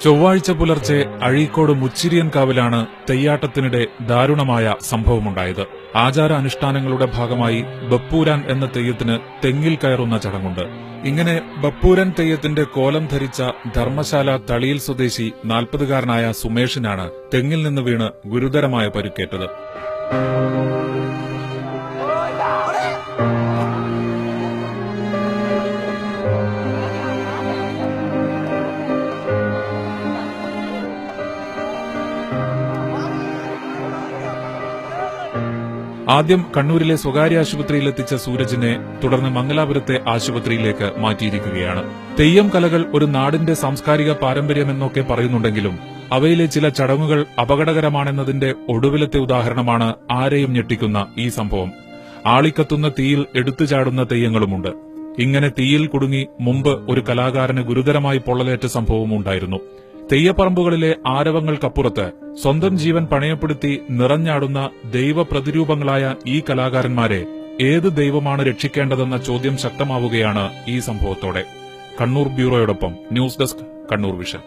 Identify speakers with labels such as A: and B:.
A: ചൊവ്വാഴ്ച പുലർച്ചെ അഴീക്കോട് മുച്ചിരിയൻകാവിലാണ് തെയ്യാട്ടത്തിനിടെ ദാരുണമായ സംഭവമുണ്ടായത്. ആചാരാനുഷ്ഠാനങ്ങളുടെ ഭാഗമായി ബപ്പൂരാൻ എന്ന തെയ്യത്തിന് തെങ്ങിൽ കയറുന്ന ചടങ്ങുണ്ട്. ഇങ്ങനെ ബപ്പൂരൻ തെയ്യത്തിന്റെ കോലം ധരിച്ച ധർമ്മശാല തളിയിൽ സ്വദേശി 40-കാരനായ സുമേഷിനാണ് തെങ്ങിൽ നിന്ന് വീണ് ഗുരുതരമായ പരിക്കേറ്റത്. ആദ്യം കണ്ണൂരിലെ സ്വകാര്യ ആശുപത്രിയിലെത്തിച്ച സൂരജിനെ തുടർന്ന് മംഗലാപുരത്തെ ആശുപത്രിയിലേക്ക് മാറ്റിയിരിക്കുകയാണ്. തെയ്യം കലകൾ ഒരു നാടിന്റെ സാംസ്കാരിക പാരമ്പര്യമെന്നൊക്കെ പറയുന്നുണ്ടെങ്കിലും അവയിലെ ചില ചടങ്ങുകൾ അപകടകരമാണെന്നതിന്റെ ഒടുവിലത്തെ ഉദാഹരണമാണ് ആരെയും ഞെട്ടിക്കുന്ന ഈ സംഭവം. ആളിക്കത്തുന്ന തീയിൽ എടുത്തുചാടുന്ന തെയ്യങ്ങളുമുണ്ട്. ഇങ്ങനെ തീയിൽ കുടുങ്ങി മുമ്പ് ഒരു കലാകാരന് ഗുരുതരമായി പൊള്ളലേറ്റ സംഭവമുണ്ടായിരുന്നു. തെയ്യപ്പറമ്പുകളിലെ ആരവങ്ങൾക്കപ്പുറത്ത് സ്വന്തം ജീവൻ പണയപ്പെടുത്തി നിറഞ്ഞാടുന്ന ദൈവപ്രതിരൂപങ്ങളായ ഈ കലാകാരന്മാരെ ഏത് ദൈവമാണ് രക്ഷിക്കേണ്ടതെന്ന ചോദ്യം ശക്തമാവുകയാണ് ഈ സംഭവത്തോടെ. കണ്ണൂർ ബ്യൂറോയോടൊപ്പം ന്യൂസ് ഡെസ്ക്, കണ്ണൂർ വിഷൻ.